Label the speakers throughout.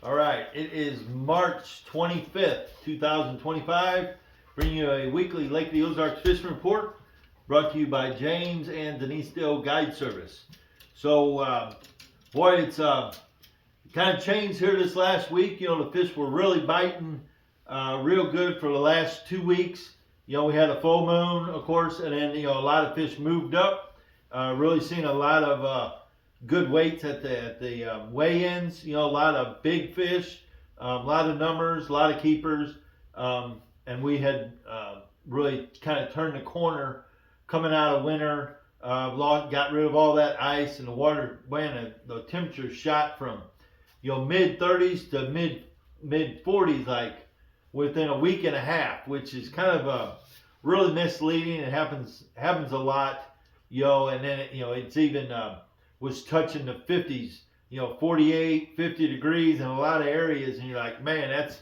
Speaker 1: All right, it is March 25th, 2025. Bringing you a weekly Lake of the Ozarks fishing report brought to you by James and Denise Dale Guide Service. So, boy, it's kind of changed here this last week. You know, the fish were really biting real good for the last 2 weeks. You know, we had a full moon, of course, and then, you know, a lot of fish moved up. Really seen a lot of good weights at the weigh-ins. You know, a lot of big fish, a lot of numbers, a lot of keepers, and we had really kind of turned the corner coming out of winter. Got rid of all that ice, and the water, man, the temperature shot from, you know, mid 30s to mid 40s, like within a week and a half, which is kind of really misleading. It happens a lot, you know, and then it's even was touching the 50s, you know, 48, 50 degrees in a lot of areas, and you're like, man, that's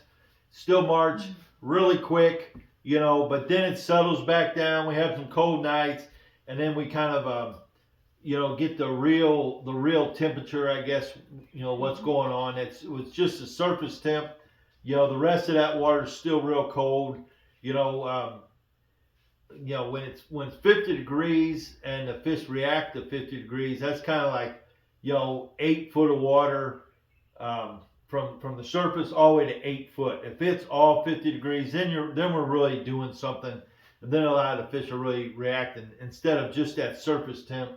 Speaker 1: still March, really quick, you know, but then it settles back down. We have some cold nights, and then we kind of, you know, get the real temperature, I guess, you know, what's going on. It was just a surface temp. You know, the rest of that water is still real cold. You know, when it's 50 degrees and the fish react to 50 degrees, that's kind of like, you know, 8 foot of water from the surface all the way to 8 foot. If it's all 50 degrees, then we're really doing something, and then a lot of the fish are really reacting instead of just that surface temp,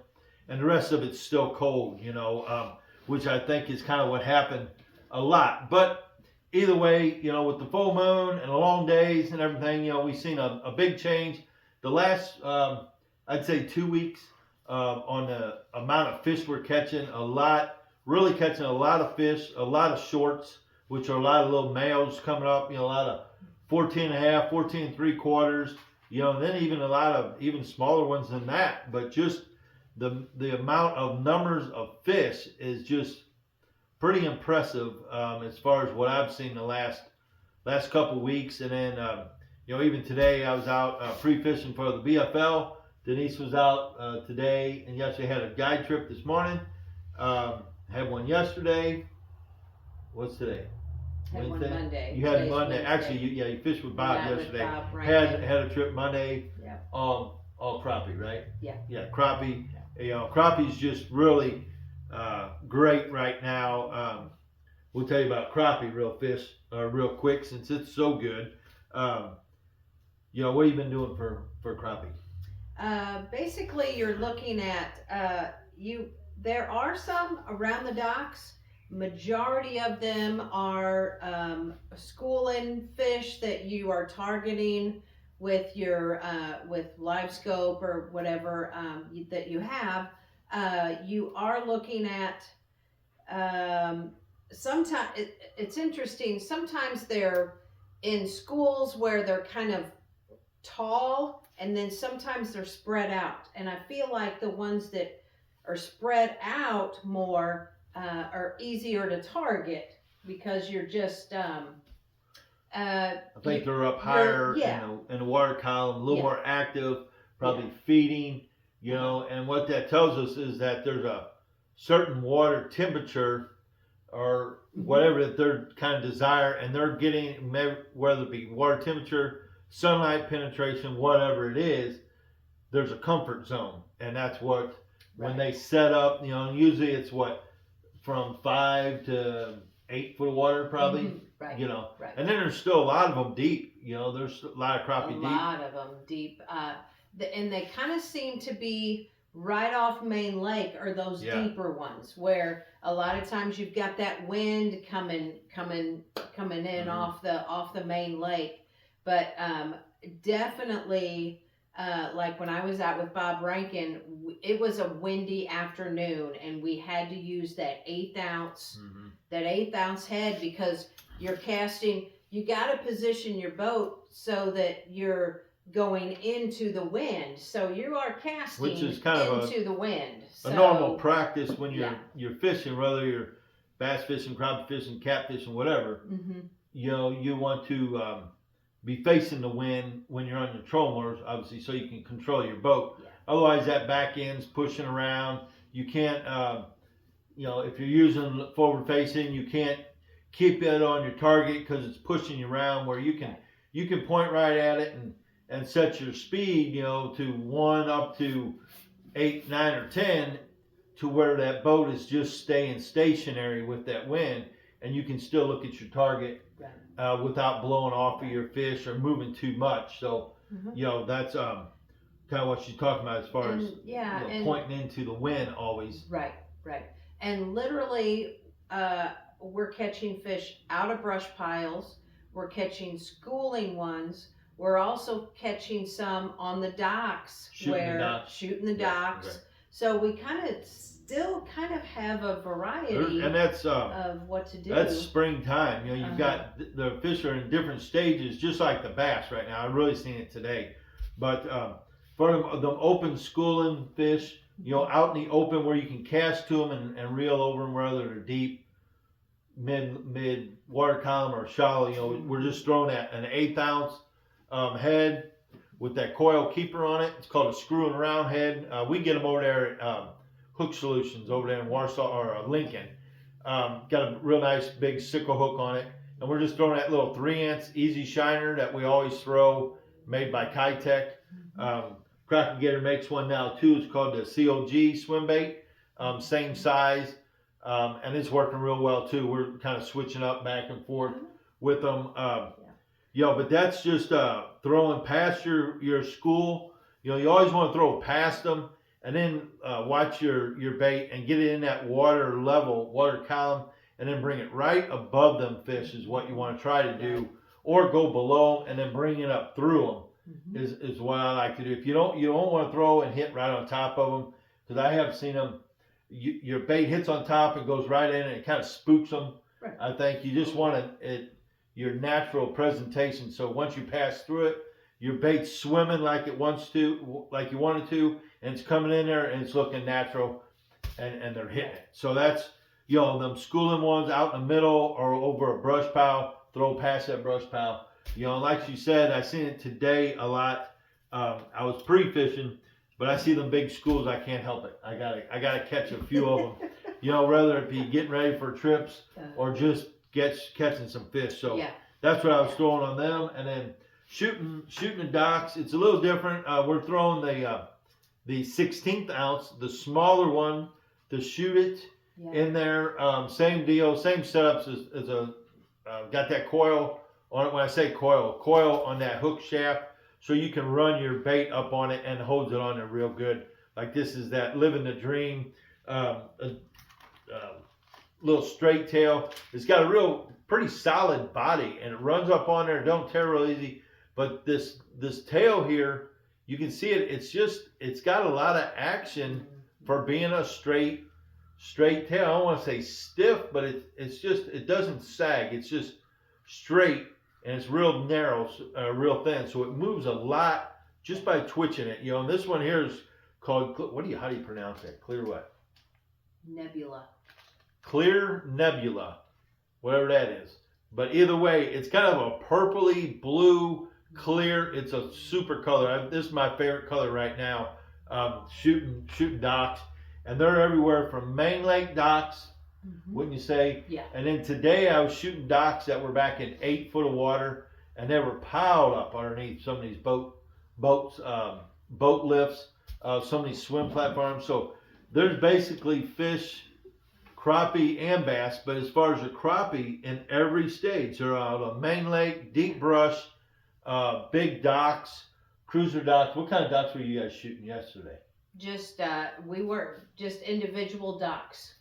Speaker 1: and the rest of it's still cold. You know, which I think is kind of what happened a lot, but. Either way, you know, with the full moon and the long days and everything, you know, we've seen a big change. The last, I'd say 2 weeks on the amount of fish we're catching, really catching a lot of fish, a lot of shorts, which are a lot of little males coming up, you know, a lot of 14 and a half, 14 and 3/4, you know, and then even a lot of even smaller ones than that. But just the amount of numbers of fish is just pretty impressive as far as what I've seen the last couple of weeks. And then, you know, even today I was out pre-fishing for the BFL. Denise was out today and yesterday. Had a guide trip this morning. Had one yesterday. What's today?
Speaker 2: Had one Monday.
Speaker 1: You had Monday. Actually, you fished with Bob yesterday.
Speaker 2: With Bob,
Speaker 1: had a trip Monday.
Speaker 2: Yeah.
Speaker 1: All crappie, right?
Speaker 2: Yeah.
Speaker 1: Yeah, crappie. Yeah. You know, crappie's just really great right now. We'll tell you about crappie real quick, since it's so good. You know, what have you been doing for crappie?
Speaker 2: Basically, you're looking at there are some around the docks. Majority of them are schooling fish that you are targeting with your with live scope or whatever that you have. You are looking at sometimes it's interesting. Sometimes they're in schools where they're kind of tall, and then sometimes they're spread out. And I feel like the ones that are spread out more are easier to target because you're just
Speaker 1: I think they're up higher in the water column, a little more active, probably feeding, you know, and what that tells us is that there's a certain water temperature or whatever that they're kind of desire, and they're getting, whether it be water temperature, sunlight penetration, whatever it is, there's a comfort zone. And that's what, when they set up, you know, and usually it's from 5 to 8 foot of water probably.
Speaker 2: Right.
Speaker 1: You know, and then there's still a lot of them deep. You know, there's a lot of crappie deep.
Speaker 2: A lot of them deep. And they kind of seem to be right off Main Lake, or those deeper ones where a lot of times you've got that wind coming in off the Main Lake. But definitely, like when I was out with Bob Rankin, it was a windy afternoon, and we had to use that 1/8 ounce, that 1/8 ounce head, because you're casting. You got to position your boat so that you're going into the wind, so you are casting, which is kind into the wind.
Speaker 1: A normal practice when you're fishing, whether you're bass fishing, crappie fishing, catfishing, whatever. You know, you want to be facing the wind when you're on your trolling motors, obviously, so you can control your boat. Otherwise, that back end's pushing around. You can't, you know, if you're using forward facing, you can't keep it on your target because it's pushing you around where you can point right at it and set your speed, to 1 up to 8, 9, or 10 to where that boat is just staying stationary with that wind, and you can still look at your target without blowing off of your fish or moving too much. So, that's kind of what she's talking about as far as pointing into the wind always.
Speaker 2: Right. And literally, we're catching fish out of brush piles. We're catching schooling ones. We're also catching some on the docks, shooting the docks. Right. So we still have a variety
Speaker 1: and that's,
Speaker 2: of what to do.
Speaker 1: That's springtime. You've got the fish are in different stages, just like the bass right now. I've really seen it today. But for them open schooling fish, out in the open where you can cast to them and reel over them, whether they're deep, mid water column or shallow. We're just throwing at an 1/8 ounce head with that coil keeper on it. It's called a screwing around head. We get them over there at Hook Solutions over there in Warsaw or Lincoln. Got a real nice big sickle hook on it, and we're just throwing that little 3-ounce easy shiner that we always throw, made by Kitech. Crappie Gator makes one now too. It's called the COG swim bait, same size, and it's working real well too. We're kind of switching up back and forth with them. But that's just throwing past your school. You always want to throw past them, and then watch your bait and get it in that water column, and then bring it right above them fish is what you want to try to do, or go below and then bring it up through them is what I like to do. If you don't want to throw and hit right on top of them, because I have seen them, your bait hits on top and goes right in and it kind of spooks them. Right. I think you just want your natural presentation. So once you pass through it, your bait's swimming like you want it to, and it's coming in there and it's looking natural, and they're hitting it. So that's, them schooling ones out in the middle or over a brush pile, throw past that brush pile. Like she said, I seen it today a lot. I was pre-fishing, but I see them big schools, I can't help it. I gotta catch a few of them. Whether it be getting ready for trips or just catching some fish. So that's what I was throwing on them, and then shooting the docks. It's a little different. We're throwing the 16th ounce, the smaller one, to shoot it in there. Same deal, same setups as got that coil on it. When I say coil on that hook shaft, so you can run your bait up on it and holds it on there real good. Like this is that living the dream. Little straight tail. It's got a real pretty solid body, and it runs up on there. Don't tear real easy. But this tail here, you can see it. It's got a lot of action for being a straight tail. I don't want to say stiff, but it doesn't sag. It's just straight, and it's real narrow, real thin. So it moves a lot just by twitching it. And this one here is called, how do you pronounce that? Clear what?
Speaker 2: Nebula.
Speaker 1: Clear Nebula, whatever that is. But either way, it's kind of a purpley blue clear. It's a super color. This is my favorite color right now. Shooting docks, and they're everywhere from main lake docks, wouldn't you say? Yeah. And then today I was shooting docks that were back in 8 foot of water, and they were piled up underneath some of these boat lifts, some of these swim platforms. So there's basically fish, crappie and bass, but as far as the crappie, in every stage, they're out on main lake, deep brush, big docks, cruiser docks. What kind of docks were you guys shooting yesterday?
Speaker 2: We were just individual docks.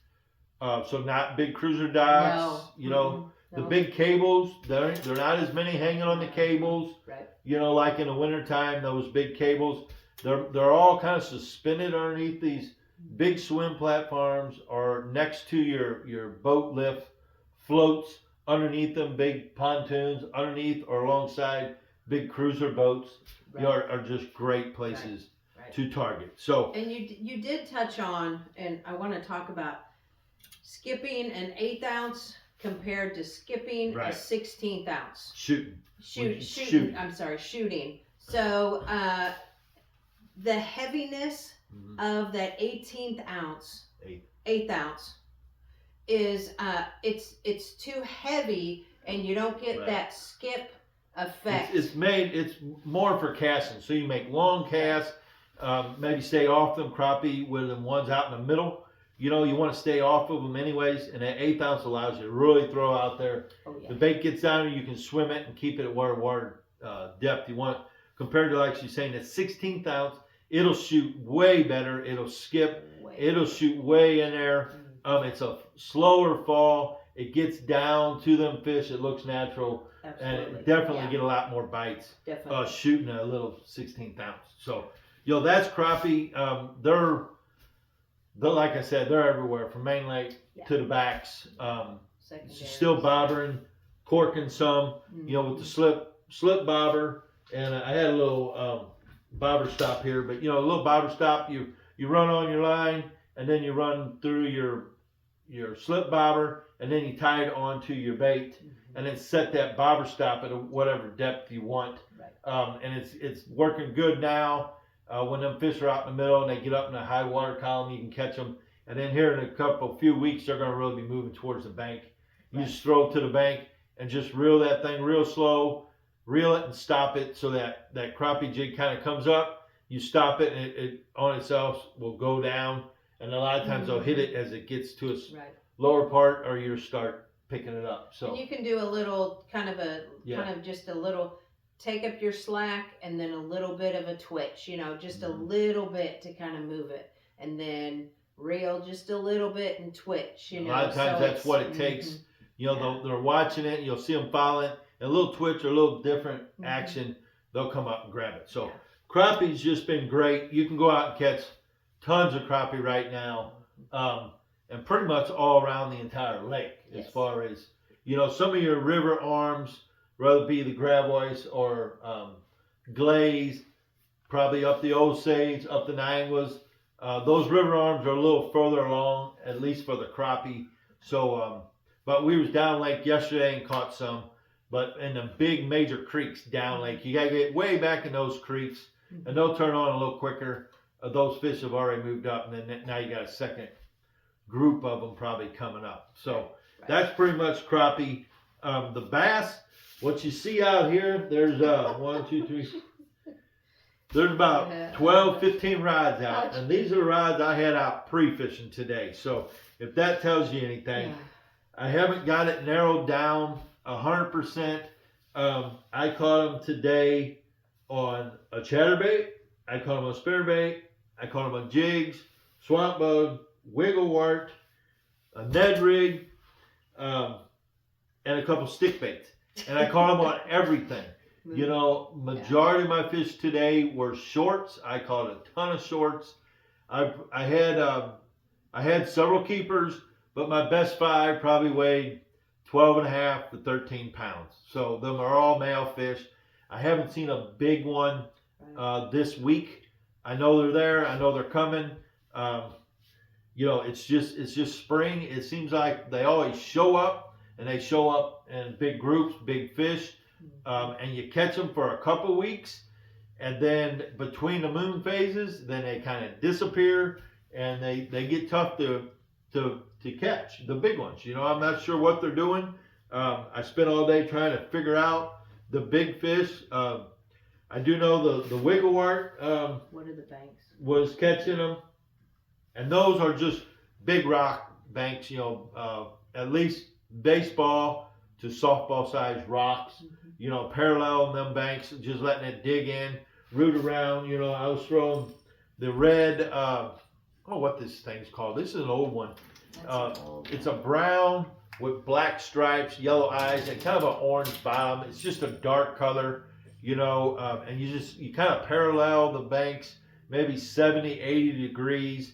Speaker 1: So not big cruiser docks. No. The big cables, they're not as many hanging on the cables. Right. Like in the wintertime, those big cables, they're all kind of suspended underneath these big swim platforms, or next to your boat lift floats underneath them, big pontoons underneath or alongside big cruiser boats. Are just great places to target. So,
Speaker 2: and you did touch on, and I want to talk about skipping an 1/8 ounce compared to skipping a 16th ounce. Shooting. I'm sorry, shooting. So the heaviness of that 18th ounce, 8th ounce, is it's too heavy and you don't get
Speaker 1: Right.
Speaker 2: that skip effect.
Speaker 1: It's more for casting. So you make long casts, maybe stay off them crappie with them ones out in the middle. You know, you want to stay off of them anyways, and that 1/8 ounce allows you to really throw out there.
Speaker 2: Oh, yeah.
Speaker 1: The bait gets down there, you can swim it and keep it at water depth you want. Compared to, like she's saying, that 16th ounce, it'll shoot way better. It'll skip. It'll shoot way in there. It's a slower fall. It gets down to them fish. It looks natural.
Speaker 2: Absolutely.
Speaker 1: And it definitely get a lot more bites shooting a little 16th ounce. So, that's crappie. They're like I said, they're everywhere from Main Lake to the backs. Still bobbering, corking some, with the slip bobber. And I had a little bobber stop here, but a little bobber stop. You run on your line, and then you run through your slip bobber, and then you tie it onto your bait, and then set that bobber stop at whatever depth you want.
Speaker 2: Right.
Speaker 1: And it's working good now. When them fish are out in the middle and they get up in the high water column, you can catch them. And then here in a few weeks, they're going to really be moving towards the bank. You just throw it to the bank and just reel that thing real slow, reel it and stop it so that crappie jig kind of comes up. You stop it, and it on itself will go down. And a lot of times they'll hit it as it gets to its lower part, or you start picking it up. So
Speaker 2: and you can do a little kind of just a little. Take up your slack and then a little bit of a twitch, just a little bit to kind of move it, and then reel just a little bit and twitch,
Speaker 1: A lot of times that's what it takes. They're watching it, you'll see them following, and a little twitch or a little different action, they'll come up and grab it. So crappie's just been great. You can go out and catch tons of crappie right now, and pretty much all around the entire lake. As far as, some of your river arms, whether it be the Gravois or Glaze, probably up the Osage, up the Nianguas. Those river arms are a little further along, at least for the crappie. So, but we was down lake yesterday and caught some. But in the big major creeks down lake, you gotta get way back in those creeks, and they'll turn on a little quicker. Those fish have already moved up, and then now you got a second group of them probably coming up. So that's pretty much crappie. The bass. What you see out here, there's 1, 2, 3. There's about 12, 15 rods out, and these are rods I had out pre-fishing today. So if that tells you anything, I haven't got it narrowed down 100%. I caught them today on a chatterbait. I caught them on spinnerbait. I caught them on jigs, swamp bug, wigglewort, a Ned rig, and a couple stick baits. And I caught them on everything. Majority of my fish today were shorts. I caught a ton of shorts. I had several keepers, but my best 5 probably weighed 12.5 to 13 pounds. So them are all male fish. I haven't seen a big one this week. I know they're there. I know they're coming. It's just spring. It seems like they always show up. And they show up in big groups, big fish, and you catch them for a couple weeks, and then between the moon phases, then they kind of disappear, and they get tough to catch, the big ones. I'm not sure what they're doing. I spent all day trying to figure out the big fish. I do know the wigglewort
Speaker 2: what are the banks?
Speaker 1: Was catching them, and those are just big rock banks, at least baseball to softball size rocks, parallel them banks, just letting it dig in, root around. I was throwing the red, what this thing's called. This is an old one. It's a brown with black stripes, yellow eyes, and kind of an orange bottom. It's just a dark color, and you kind of parallel the banks, maybe 70, 80 degrees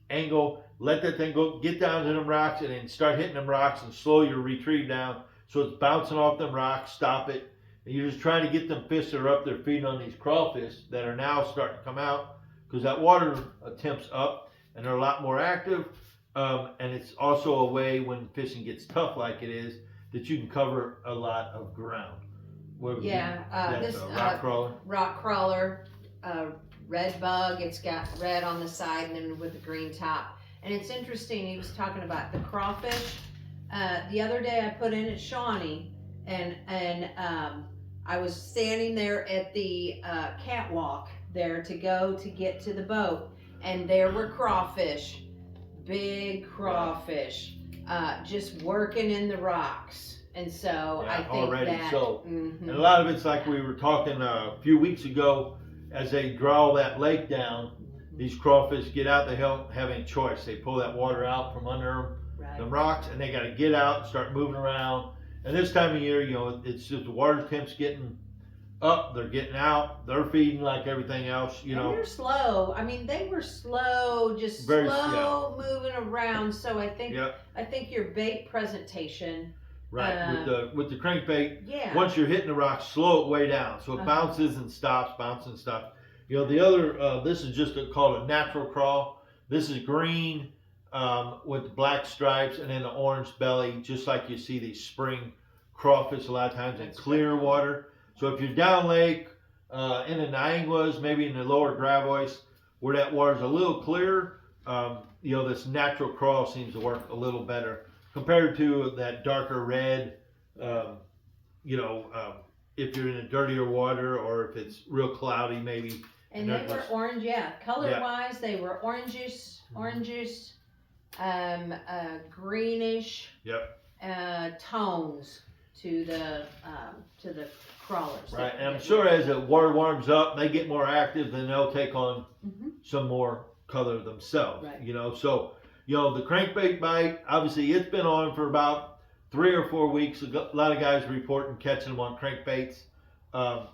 Speaker 1: angle. Let that thing go, get down to them rocks, and then start hitting them rocks and slow your retrieve down so it's bouncing off them rocks. Stop it. And you're just trying to get them fish that are up there feeding on these crawfish that are now starting to come out, because that water temp's up and they're a lot more active. And it's also a way, when fishing gets tough like it is, that you can cover a lot of ground.
Speaker 2: This rock crawler, red bug. It's got red on the side and then with the green top. And it's interesting, he was talking about the crawfish. The other day I put in at Shawnee, and I was standing there at the catwalk there to go to get to the boat, and there were crawfish, big crawfish, just working in the rocks. And so I think
Speaker 1: already
Speaker 2: that,
Speaker 1: so. And a lot of it's like we were talking a few weeks ago, as they draw that lake down, these crawfish get out. They don't have any choice. They pull that water out from under them, the rocks, and they got to get out and start moving around. And this time of year, you know, it's just the water temp's getting up. They're getting out. They're feeding like everything else, you know.
Speaker 2: And they're slow. I mean, they were slow, just slow moving around. So I think your bait presentation.
Speaker 1: Right, with the crankbait, once you're hitting the rock, slow it way down, so it bounces and stops, bounces and stops. You know, the other, this is just called a natural crawl. This is green with black stripes and then the orange belly, just like you see these spring crawfish a lot of times in clear water. So if you're down lake, in the Nianguas, maybe in the lower Gravois, where that water's a little clearer, you know, this natural crawl seems to work a little better compared to that darker red, you know, if you're in a dirtier water or if it's real cloudy maybe.
Speaker 2: And they were orange, color-wise, they were orangish, greenish tones to the crawlers.
Speaker 1: Right, and I'm sure as the water warms up, they get more active, then they'll take on some more color themselves. Right. You know, so you know the crankbait bite. Obviously, it's been on for about 3 or 4 weeks. A lot of guys reporting catching them on crankbaits.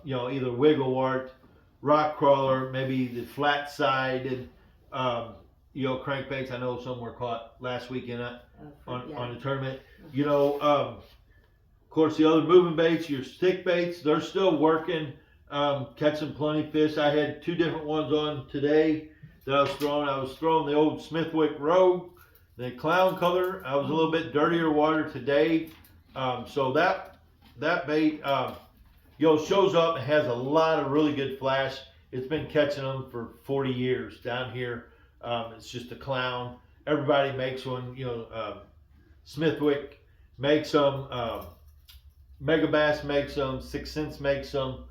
Speaker 1: You know, either wigglewort, rock crawler, maybe the flat-sided, you know, crankbaits. I know some were caught last weekend on the tournament. You know, of course, the other moving baits, your stick baits, they're still working, catching plenty of fish. I had 2 different ones on today that I was throwing. I was throwing the old Smithwick Rogue, the clown color. I was a little bit dirtier water today. So that bait, you know, shows up and has a lot of really good flash. It's been catching them for 40 years down here. It's just a clown. Everybody makes one, you know, Smithwick makes them, Megabass makes them, Six Sense makes them,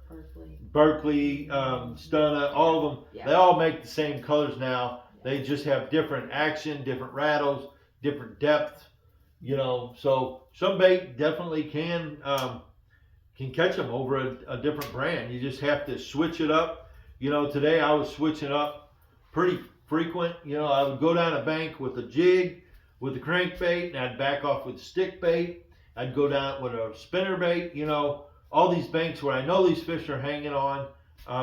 Speaker 1: Berkeley, Stunna, all of them. They all make the same colors now. They just have different action, different rattles, different depth, you know. So some bait definitely can catch them over a different brand. You just have to switch it up. You know, today I was switching up pretty frequent. You know, I would go down a bank with a jig, with the crankbait, and I'd back off with stick bait. I'd go down with a spinnerbait. You know, all these banks where I know these fish are hanging on.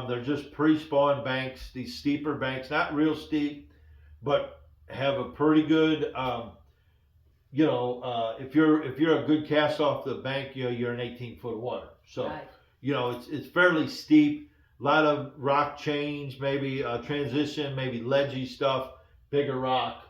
Speaker 1: They're just pre-spawn banks, these steeper banks, not real steep, but have a pretty good, you know, if you're a good cast off the bank, you know, you're in 18 foot of water. So, you know, it's fairly steep, a lot of rock change, maybe transition, maybe ledgy stuff, bigger rock.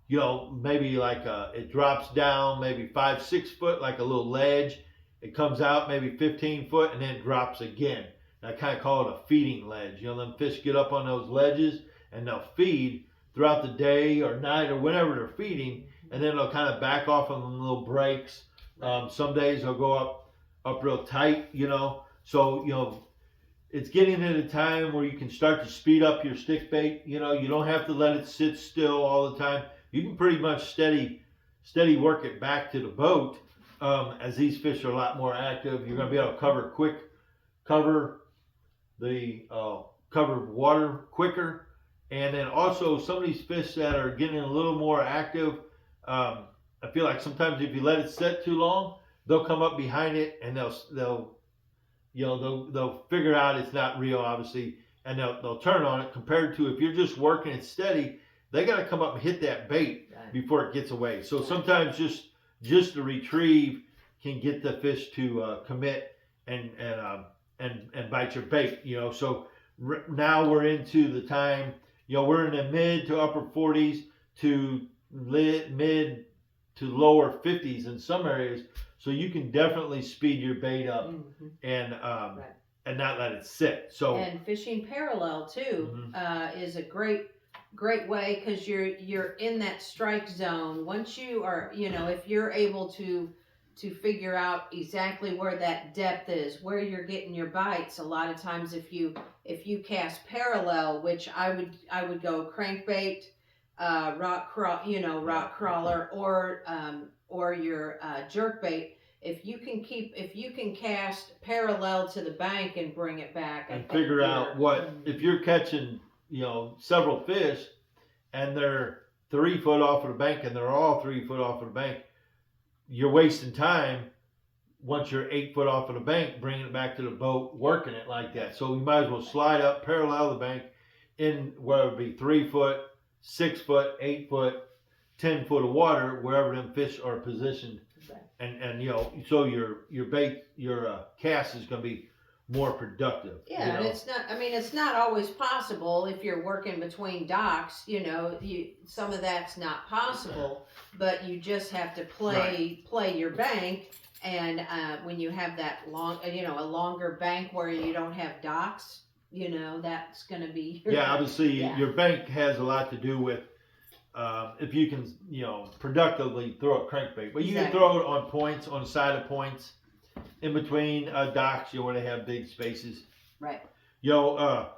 Speaker 1: You know, maybe like it drops down maybe 5-6 foot, like a little ledge. It comes out maybe 15 foot and then it drops again. And I kind of call it a feeding ledge. You know, them fish get up on those ledges and they'll feed throughout the day or night or whenever they're feeding, and then they'll kind of back off on them little breaks. Some days they'll go up real tight, you know. So, you know, it's getting at a time where you can start to speed up your stick bait. You know, you don't have to let it sit still all the time. You can pretty much steady work it back to the boat. As these fish are a lot more active, you're going to be able to cover water quicker. And then also some of these fish that are getting a little more active, I feel like sometimes if you let it sit too long, they'll come up behind it and they'll figure out it's not real, obviously, and they'll turn on it. Compared to if you're just working it steady, they got to come up and hit that bait before it gets away. So sometimes just the retrieve can get the fish to commit and bite your bait. You know, so now we're into the time. You know, we're in the mid to upper 40s to mid to lower 50s in some areas. So you can definitely speed your bait up and not let it sit. So
Speaker 2: and fishing parallel too is a great great way because you're in that strike zone. Once you are, if you're able to figure out exactly where that depth is, where you're getting your bites. A lot of times, if you cast parallel, which I would go crankbait, rock crawler, or your jerkbait. If you can cast parallel to the bank and bring it back,
Speaker 1: and figure out what, if you're catching, several fish and they're 3 foot off of the bank and they're all 3 foot off of the bank, you're wasting time once you're 8 foot off of the bank, bringing it back to the boat, working it like that. So you might as well slide up parallel the bank in whether it be 3 foot, 6 foot, 8 foot, 10 foot of water, wherever them fish are positioned. And so your bait, your cast is going to be more productive.
Speaker 2: Yeah, and it's not always possible if you're working between docks, some of that's not possible, but you just have to play your bank. And when you have that a longer bank where you don't have docks, that's going to be.
Speaker 1: Obviously your bank has a lot to do with if you can, productively throw a crankbait, but you can throw it on points, on the side of points, in between docks, where they have big spaces.
Speaker 2: Right.
Speaker 1: The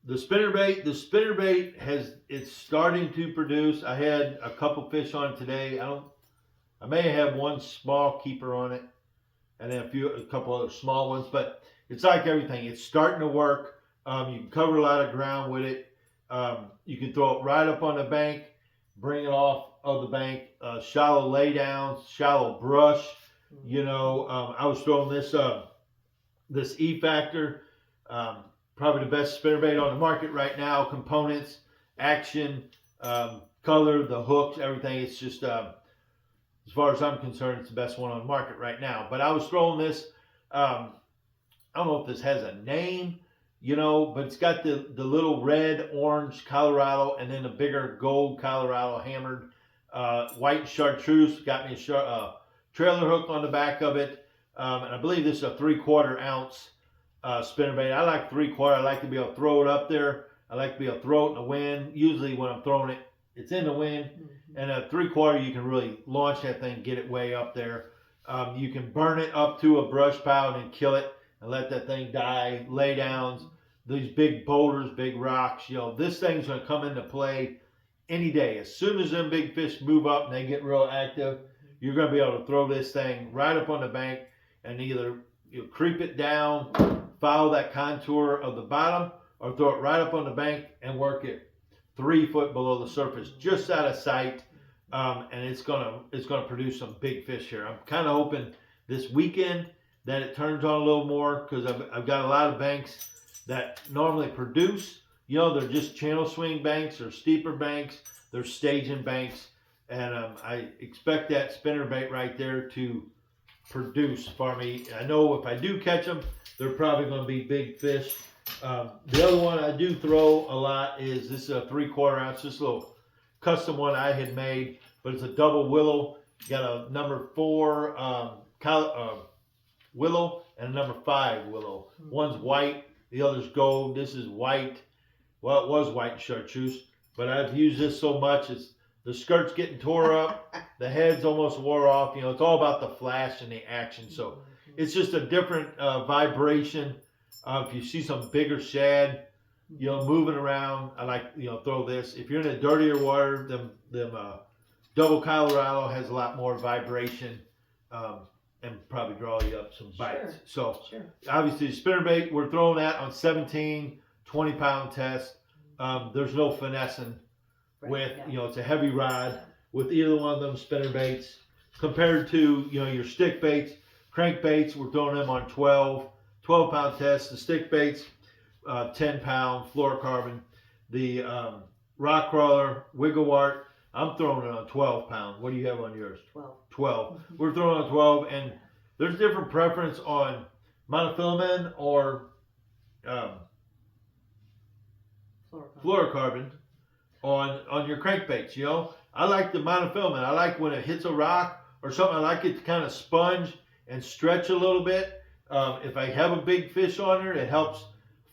Speaker 1: spinnerbait it's starting to produce. I had a couple fish on it today. I may have one small keeper on it, and then a couple other small ones, but it's like everything. It's starting to work. You can cover a lot of ground with it. You can throw it right up on the bank, bring it off of the bank, shallow laydowns, shallow brush. I was throwing this E Factor, probably the best spinnerbait on the market right now. Components, action, color, the hooks, everything. It's just, as far as I'm concerned, it's the best one on the market right now. But I was throwing this. I don't know if this has a name, but it's got the little red, orange Colorado, and then the bigger gold Colorado hammered. White chartreuse, got me a trailer hook on the back of it. And I believe this is a 3/4 ounce spinnerbait. I like 3/4. I like to be able to throw it up there. I like to be able to throw it in the wind. Usually when I'm throwing it, it's in the wind. Mm-hmm. And a 3/4, you can really launch that thing, get it way up there. You can burn it up to a brush pile and then kill it and let that thing die. Lay downs, these big boulders, big rocks. This thing's going to come into play any day. As soon as them big fish move up and they get real active, you're going to be able to throw this thing right up on the bank and either creep it down, follow that contour of the bottom, or throw it right up on the bank and work it 3 foot below the surface, just out of sight. And it's gonna produce some big fish here. I'm kind of hoping this weekend that it turns on a little more, because I've got a lot of banks that normally produce. They're just channel swing banks or steeper banks. They're staging banks. And I expect that spinnerbait right there to produce for me. I know if I do catch them, they're probably going to be big fish. The other one I do throw a lot is this 3/4 ounce, this little custom one I had made, but it's a double willow. Got a number 4 willow and a number 5 willow. One's white, the other's gold. This is white. Well, it was white chartreuse, but I've used this so much, the skirt's getting tore up, the head's almost wore off. It's all about the flash and the action. So it's just a different vibration. If you see some bigger shad, moving around, I like, throw this. If you're in a dirtier water, them double Colorado has a lot more vibration, and probably draw you up some bites. So obviously the spinnerbait, we're throwing that on 17, 20-pound test. There's no finessing with, it's a heavy rod with either one of them spinnerbaits compared to, your stick baits, crankbaits. We're throwing them on 12-pound test. The stick baits, 10-pound fluorocarbon. The rock crawler, wigglewart, I'm throwing it on 12-pound. What do you have on yours? 12. We're throwing on 12, and there's different preference on monofilament or fluorocarbon on your crankbaits. I like the monofilament. I like when it hits a rock or something, I like it to kind of sponge and stretch a little bit. If I have a big fish on there, it helps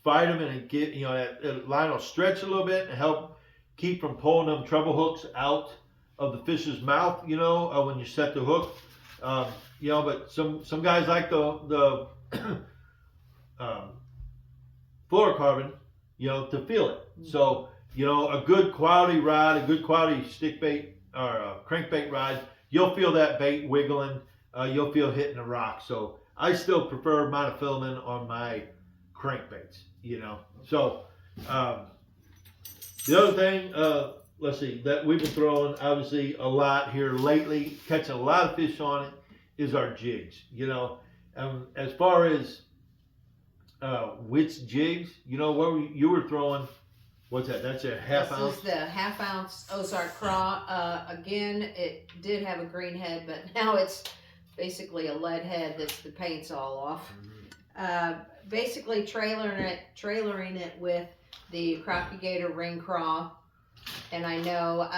Speaker 1: fight them and get, that line will stretch a little bit and help keep from pulling them treble hooks out of the fish's mouth, when you set the hook. But some guys like the fluorocarbon, to feel it. So, a good quality rod, a good quality stick bait or a crankbait rod, you'll feel that bait wiggling. You'll feel hitting the rock. So I still prefer monofilament on my crankbaits, So the other thing, let's see, that we've been throwing obviously a lot here lately, catching a lot of fish on it, is our jigs. As far as which jigs, what you were throwing. What's that? That's a half ounce?
Speaker 2: This is the half-ounce Ozark Craw. Again, it did have a green head, but now it's basically a lead head that's the paint's all off. Basically trailering it with the Crappie Gator Ring Craw, and I know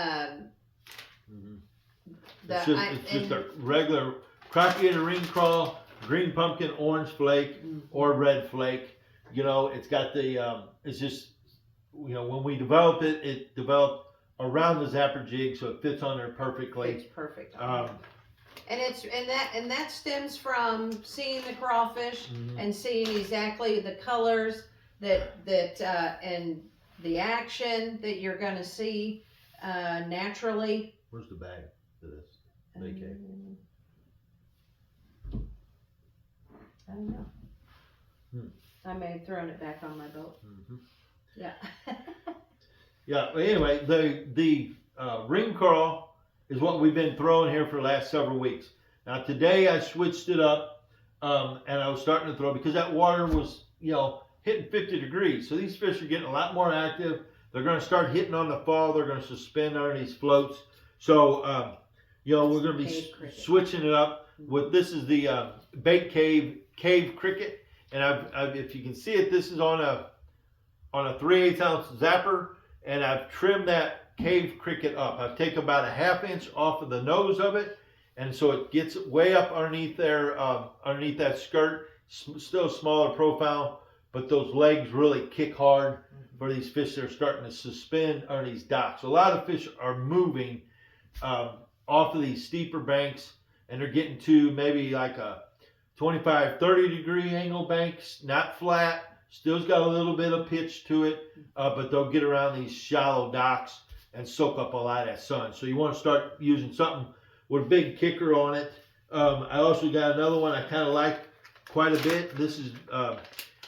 Speaker 1: it's just a regular Crappie Gator Ring Craw, green pumpkin, orange flake, or red flake. It's got the it's just. When we developed it, it developed around the zapper jig, so it fits on there perfectly.
Speaker 2: It's perfect. And that stems from seeing the crawfish and seeing exactly the colors that and the action that you're going to see naturally.
Speaker 1: Where's the bag for this? Okay.
Speaker 2: I don't know. I may have thrown it back on my boat. Yeah.
Speaker 1: Yeah. But anyway, the ring craw is what we've been throwing here for the last several weeks. Now today I switched it up, and I was starting to throw because that water was hitting 50 degrees. So these fish are getting a lot more active. They're going to start hitting on the fall. They're going to suspend under these floats. So we're going to be switching it up with this is the bait cave cricket, and I've if you can see it, this is on a 3/8 ounce zapper, and I've trimmed that cave cricket up. I've taken about a 1/2 inch off of the nose of it, and so it gets way up underneath there, underneath that skirt. Still smaller profile, but those legs really kick hard for these fish that are starting to suspend on these docks. A lot of fish are moving off of these steeper banks, and they're getting to maybe like a 25-30 degree angle banks, not flat. Still's got a little bit of pitch to it, but they'll get around these shallow docks and soak up a lot of that sun. So you want to start using something with a big kicker on it. I also got another one I kind of like quite a bit. This is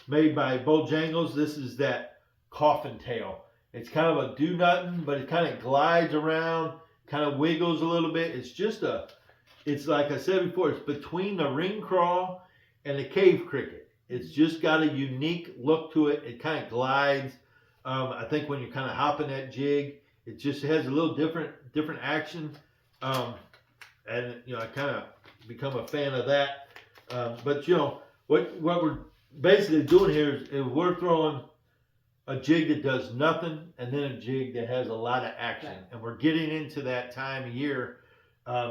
Speaker 1: made by Bojangles. This is that coffin tail. It's kind of a do-nothing, but it kind of glides around, kind of wiggles a little bit. It's like I said before, it's between the ring craw and the cave cricket. It's just got a unique look to it. It kind of glides. I think when you're kind of hopping that jig, it just has a little different action. And I kind of become a fan of that. But what we're basically doing here is we're throwing a jig that does nothing, and then a jig that has a lot of action. Right. And we're getting into that time of year.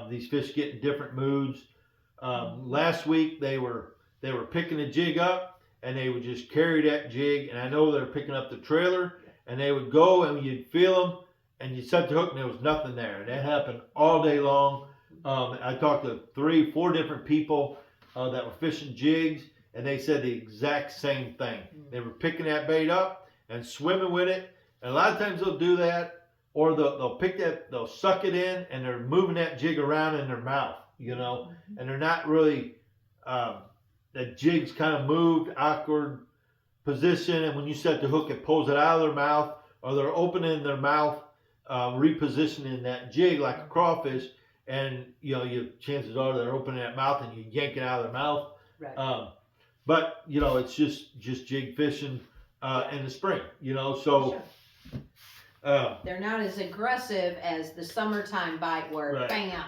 Speaker 1: These fish get in different moods. Last week they were picking the jig up, and they would just carry that jig, and I know they're picking up the trailer, and they would go, and you'd feel them, and you set the hook, and there was nothing there. And that happened all day long. I talked to 3-4 different people that were fishing jigs, and they said the exact same thing. They were picking that bait up and swimming with it, and a lot of times they'll do that, or they'll suck it in, and they're moving that jig around in their mouth, and they're not really, that jig's kind of moved, awkward position, and when you set the hook, it pulls it out of their mouth, or they're opening their mouth, repositioning that jig like a crawfish, and chances are they're opening that mouth and you yank it out of their mouth. Right. But it's just jig fishing in the spring, so.
Speaker 2: Sure. They're not as aggressive as the summertime bite where
Speaker 1: right.
Speaker 2: bam,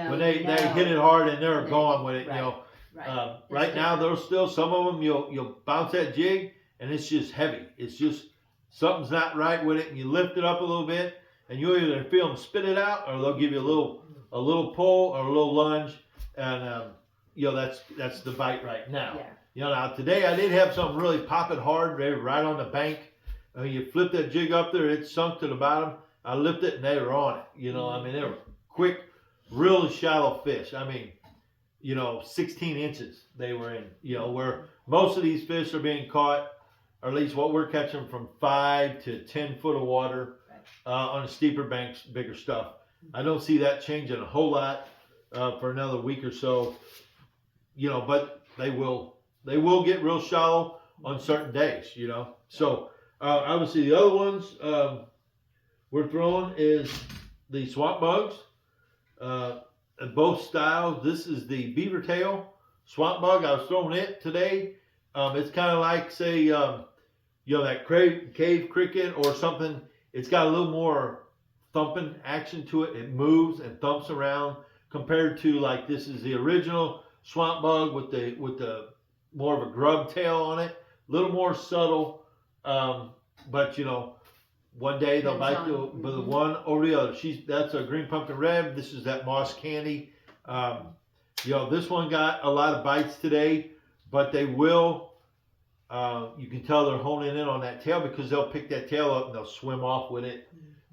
Speaker 1: when they hit it hard and they're gone with it,
Speaker 2: right.
Speaker 1: Right now, there's still some of them. You'll bounce that jig, and it's just heavy. It's just something's not right with it, and you lift it up a little bit, and you either feel them spit it out, or they'll give you a little pull or a little lunge, and that's the bite right now. Yeah. Now today I did have something really popping hard right on the bank. You flip that jig up there, it sunk to the bottom. I lifted it and they were on it. You know, I mean, they were quick, really shallow fish. I mean, 16 inches they were in. Where most of these fish are being caught, or at least what we're catching, from 5 to 10 foot of water on the steeper banks, bigger stuff. I don't see that changing a whole lot for another week or so. But they will get real shallow on certain days. So obviously the other ones we're throwing is the swamp bugs. Both styles. This is the beaver tail swamp bug. I was throwing it today. It's kind of like, say, that cave cricket or something. It's got a little more thumping action to it. It moves and thumps around compared to, like, this is the original swamp bug with the more of a grub tail on it. A little more subtle, but one day they'll bite the one over the other. That's a green pumpkin red. This is that moss candy. This one got a lot of bites today, but they will. You can tell they're honing in on that tail because they'll pick that tail up and they'll swim off with it.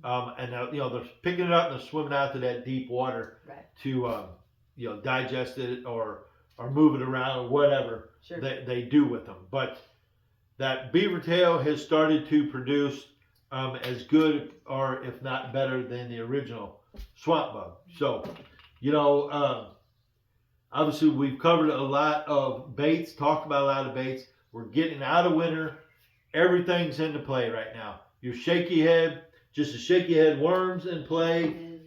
Speaker 1: And they're picking it up and they're swimming out to that deep water to digest it or move it around or whatever they do with them. But that beaver tail has started to produce as good, or if not better, than the original swamp bug. So, obviously we've covered a lot of baits, talked about a lot of baits. We're getting out of winter. Everything's into play right now. Your shaky head, just a shaky head worms in play.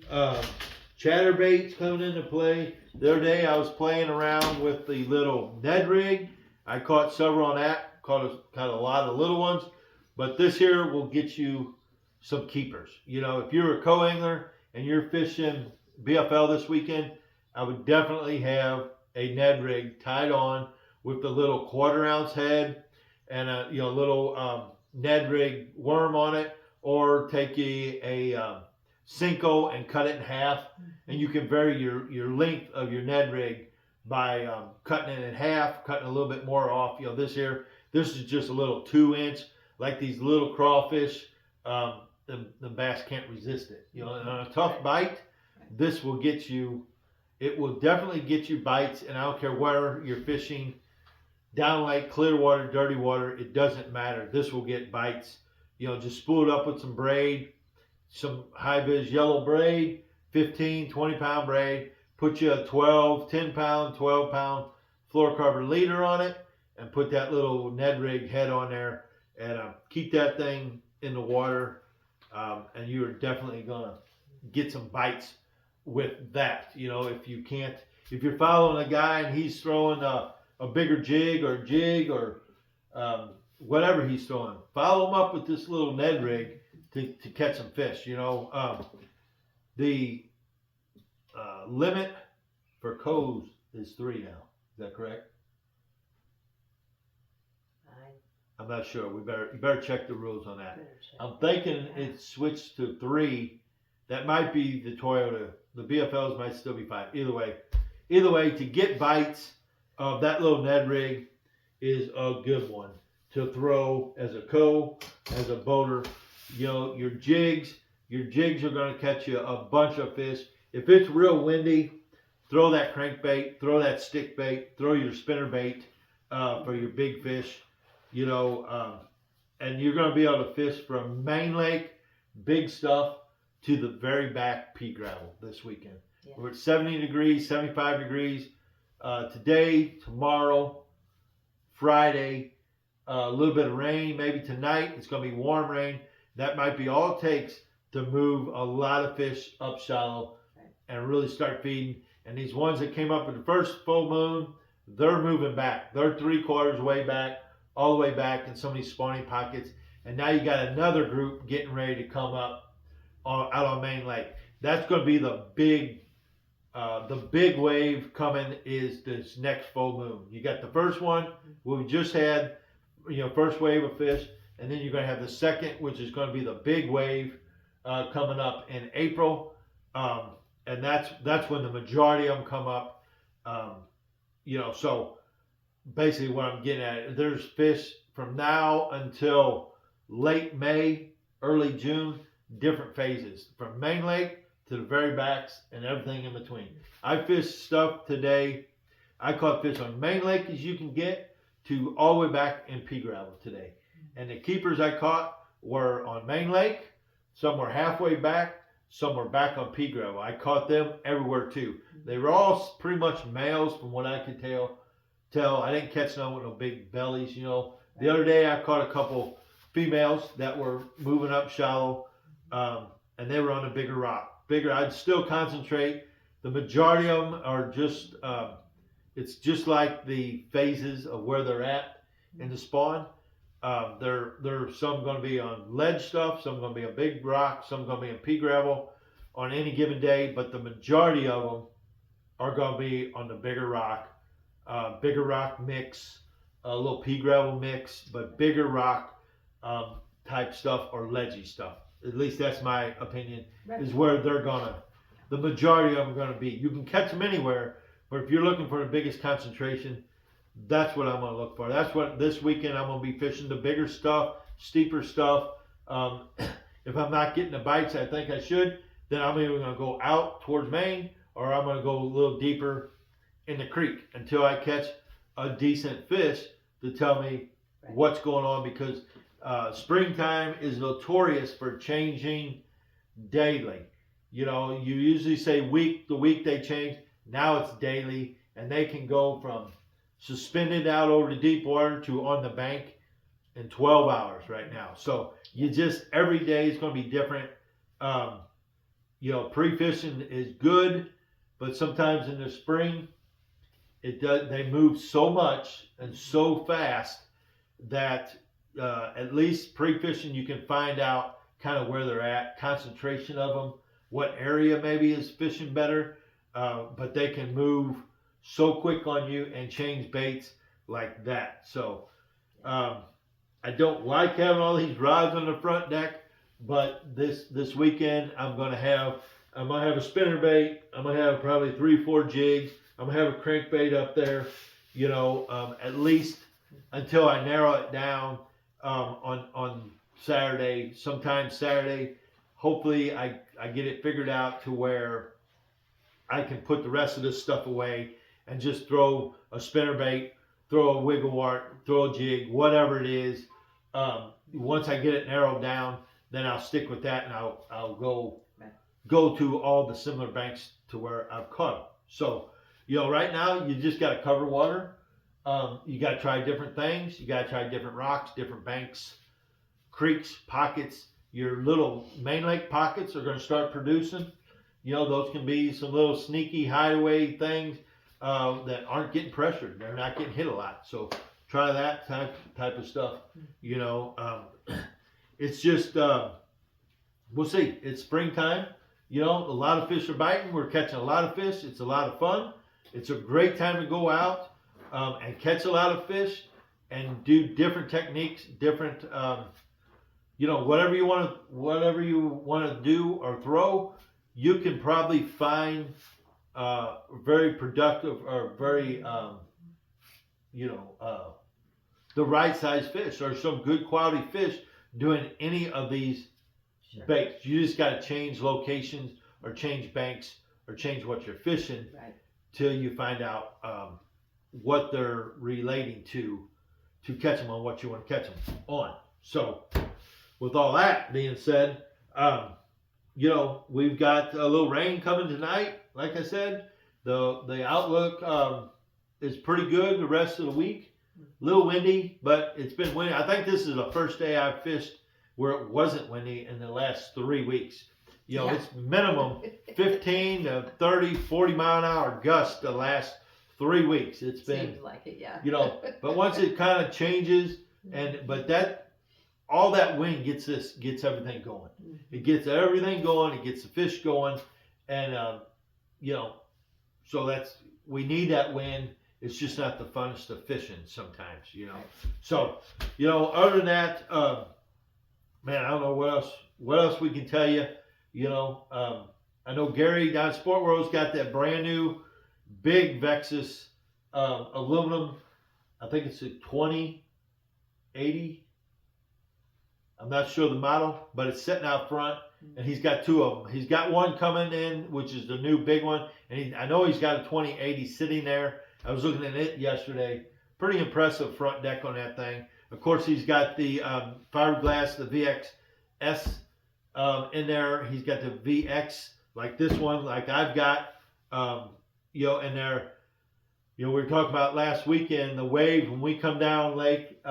Speaker 1: Chatterbaits coming into play. The other day I was playing around with the little Ned rig. I caught several on that. Caught a lot of little ones. But this here will get you some keepers. If you're a co-angler and you're fishing BFL this weekend, I would definitely have a Ned rig tied on with the little 1/4 ounce head and a little Ned rig worm on it, or take a Cinco and cut it in half, and you can vary your length of your Ned rig by cutting it in half, cutting a little bit more off. This is just a little 2-inch. Like these little crawfish, the bass can't resist it. And on a tough bite, this will get you. It will definitely get you bites, and I don't care where you're fishing, down lake, clear water, dirty water. It doesn't matter. This will get bites. Just spool it up with some braid, some high-vis yellow braid, 15, 20-pound braid. Put you a 10-pound, 12-pound fluorocarbon leader on it, and put that little Ned rig head on there. And keep that thing in the water, and you're definitely gonna get some bites with that. If you're following a guy and he's throwing a bigger jig or whatever he's throwing, follow him up with this little Ned rig to catch some fish. The limit for codes is 3 now. Is that correct? I'm not sure. You better check the rules on that. I'm thinking it switched to 3. That might be the Toyota. The BFLs might still be 5. Either way, to get bites of that little Ned rig is a good one to throw as a as a boater. Your jigs are going to catch you a bunch of fish. If it's real windy, throw that crankbait, throw that stick bait, throw your spinnerbait for your big fish. And you're going to be able to fish from main lake, big stuff, to the very back pea gravel this weekend. Yeah. We're at 70 degrees, 75 degrees today, tomorrow, Friday, a little bit of rain, maybe tonight. It's going to be warm rain. That might be all it takes to move a lot of fish up shallow and really start feeding. And these ones that came up in the first full moon, they're moving back. They're 3/4 way back, all the way back in some of these spawning pockets. And now you got another group getting ready to come up out on Main Lake. That's going to be the big wave coming is this next full moon. You got the first one, we just had, first wave of fish. And then you're going to have the second, which is going to be the big wave coming up in April. And that's when the majority of them come up. So basically what I'm getting at, there's fish from now until late May, early June. different phases, from main lake to the very backs and everything in between. I fished stuff today. I caught fish on main lake as you can get to all the way back in pea gravel today. And the keepers I caught were on main lake. Some were halfway back. Some were back on pea gravel. I caught them everywhere too. They were all pretty much males from what I could tell. I didn't catch none with no big bellies, you know. The other day I caught a couple females that were moving up shallow, and they were on a bigger rock. I'd still concentrate. The majority of them are just, it's just like the phases of where they're at in the spawn. There's some going to be on ledge stuff, some going to be a big rock, some going to be in pea gravel on any given day, but the majority of them are going to be on the bigger rock mix, a little pea gravel mix, but bigger rock type stuff or ledgy stuff. At least that's my opinion, is where the majority of them are going to be. You can catch them anywhere, but if you're looking for the biggest concentration, that's what I'm going to look for. That's what this weekend I'm going to be fishing, the bigger stuff, steeper stuff. If I'm not getting the bites I think I should, then I'm either going to go out towards Maine or I'm going to go a little deeper in the creek until I catch a decent fish to tell me what's going on, because springtime is notorious for changing daily. You know, you usually say the week they change. Now it's daily, and they can go from suspended out over the deep water to on the bank in 12 hours right now. So every day is going to be different. You know, pre-fishing is good, but sometimes in the spring, they move so much and so fast that at least pre-fishing you can find out kind of where they're at, concentration of them, what area maybe is fishing better, but they can move so quick on you and change baits like that. So I don't like having all these rods on the front deck, but this weekend I'm gonna have a spinnerbait. I'm gonna have probably 3-4 jigs. I'm gonna have a crankbait up there, you know, at least until I narrow it down on Saturday. Sometime Saturday, hopefully I get it figured out to where I can put the rest of this stuff away and just throw a spinnerbait, throw a wiggle wart, throw a jig, whatever it is. Once I get it narrowed down, then I'll stick with that, and I'll go to all the similar banks to where I've caught them. So, you know, right now you just got to cover water. You got to try different things. You got to try different rocks, different banks, creeks, pockets. Your little main lake pockets are going to start producing. You know, those can be some little sneaky hideaway things that aren't getting pressured. They're not getting hit a lot. So try that type of stuff. You know, it's just, we'll see. It's springtime. You know, a lot of fish are biting. We're catching a lot of fish. It's a lot of fun. It's a great time to go out and catch a lot of fish and do different techniques, different, you know, whatever you want to do or throw. You can probably find very productive or very, you know, the right size fish or some good quality fish doing any of these baits. You just got to change locations or change banks or change what you're fishing till you find out what they're relating to catch them on what you want to catch them on. So with all that being said, you know, we've got a little rain coming tonight. Like I said, the outlook is pretty good the rest of the week. A little windy, but it's been windy. I think this is the first day I've fished where it wasn't windy in the last 3 weeks. You know, it's minimum 15 to 30, 40 mile an hour gusts the last 3 weeks. It's been,
Speaker 2: seems like it, yeah.
Speaker 1: You know, but once it kind of changes, but all that wind gets everything going. It gets everything going. It gets the fish going, and you know, so we need that wind. It's just not the funnest of fishing sometimes, you know. So, you know, other than that, man, I don't know what else we can tell you. You know, I know Gary down at Sport World's got that brand new big Vexus aluminum. I think it's a 2080. I'm not sure the model, but it's sitting out front. and he's got 2 of them. He's got one coming in, which is the new big one, and I know he's got a 2080 sitting there. I was looking at it yesterday. Pretty impressive front deck on that thing. Of course, he's got the fiberglass, the VXS in there. He's got the VX, like this one, like I've got, in there. We were talking about last weekend, the wave, when we come down lake,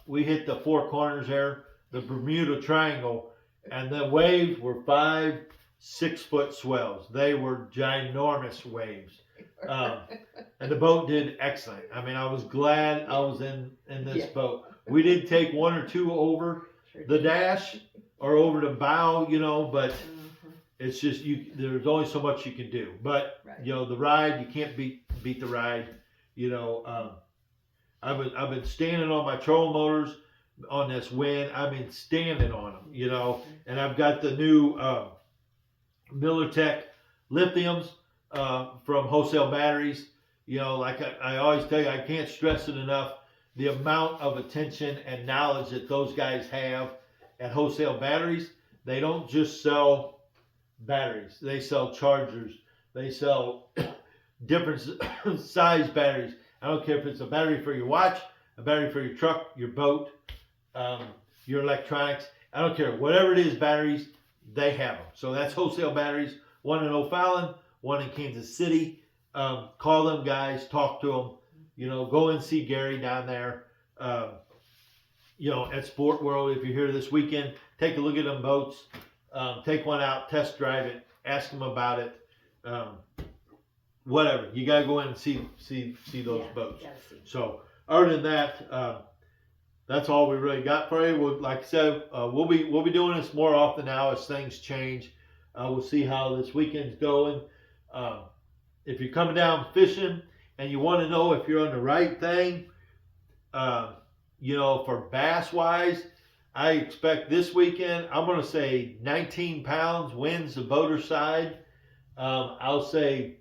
Speaker 1: we hit the 4 corners there, the Bermuda Triangle, and the waves were 5-6 foot swells. They were ginormous waves. And the boat did excellent. I mean, I was glad I was in this boat. We did take 1 or 2 over the dash or over the bow, but it's just, there's only so much you can do. But, the ride, you can't beat the ride. I've been standing on my trolling motors on this wind. I've been standing on them, and I've got the new Militech lithiums from Wholesale Batteries. Like I always tell you, I can't stress it enough, the amount of attention and knowledge that those guys have at Wholesale Batteries. They don't just sell batteries. They sell chargers. They sell different size batteries. I don't care if it's a battery for your watch, a battery for your truck, your boat, your electronics. I don't care. Whatever it is, batteries, they have them. So that's Wholesale Batteries. One in O'Fallon, one in Kansas City. Call them guys, talk to them. Go and see Gary down there. At Sport World, if you're here this weekend, take a look at them boats. Take one out, test drive it, ask them about it. Whatever, you gotta go in and see those boats. So other than that, that's all we really got for you. Like I said, we'll be doing this more often now as things change. We'll see how this weekend's going. If you're coming down fishing and you want to know if you're on the right thing, for bass wise, I expect this weekend, I'm going to say 19 pounds wins the boater side. I'll say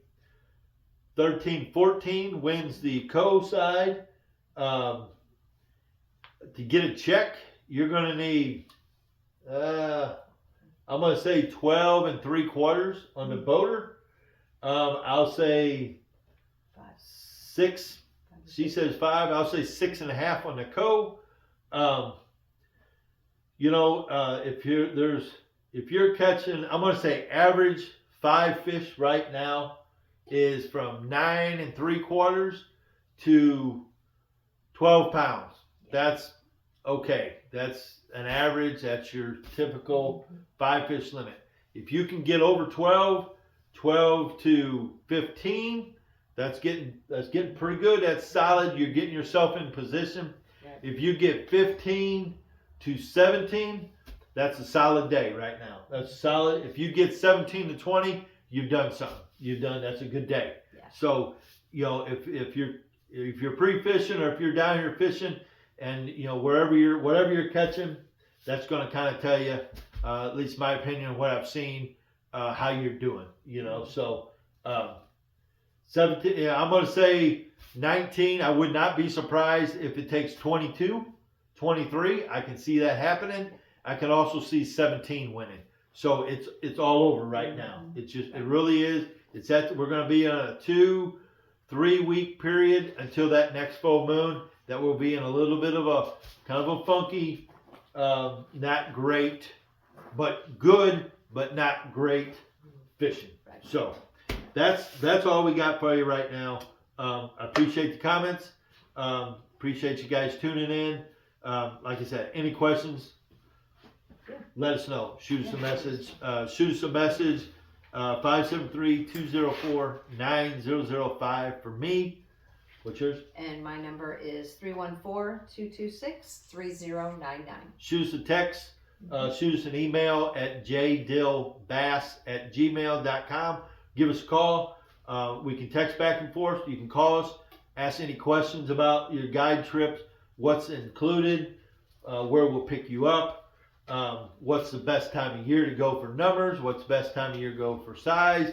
Speaker 1: 13, 14 wins the co side. To get a check, you're going to need, I'm going to say 12 3/4 on the boater. I'll say 6. She says 5. I'll say 6.5 on the co. If you're catching, I'm going to say average 5 fish right now is from 9 3/4 to 12 pounds. That's okay. That's an average. That's your typical 5 fish limit. If you can get over 12 to 15, that's getting pretty good. That's solid. You're getting yourself in position. If you get 15 to 17, that's a solid day right now. That's solid. If you get 17 to 20, you've done something. That's a good day. Yeah. So, if you're pre-fishing or if you're down here fishing and, whatever you're catching, that's going to kind of tell you, at least my opinion of what I've seen, how you're doing, So, 17, I'm going to say 19. I would not be surprised if it takes 22, 23. I can see that happening. I can also see 17 winning. So it's all over right now. It really is. We're going to be on a 2-3 week period until that next full moon. That will be in a little bit of a kind of a funky, not great, but good, but not great fishing. So that's all we got for you right now. I appreciate the comments. Appreciate you guys tuning in. Like I said, any questions, let us know. Shoot us a message. 573-204-9005 for me. What's yours?
Speaker 2: And my number is 314-226-3099.
Speaker 1: Shoot us a text. Shoot us an email at jdillbass@gmail.com. Give us a call. We can text back and forth. You can call us. Ask any questions about your guide trips. What's included. Where we'll pick you up. What's the best time of year to go for numbers? What's the best time of year to go for size?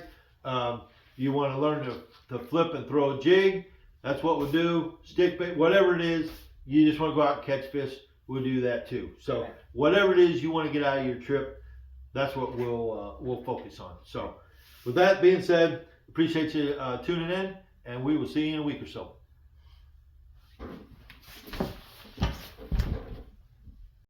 Speaker 1: You want to learn to flip and throw a jig? That's what we'll do. Stick bait, whatever it is. You just want to go out and catch fish, we'll do that too. So whatever it is you want to get out of your trip, That's what we'll focus on. So with that being said, appreciate you tuning in, and we will see you in a week or so.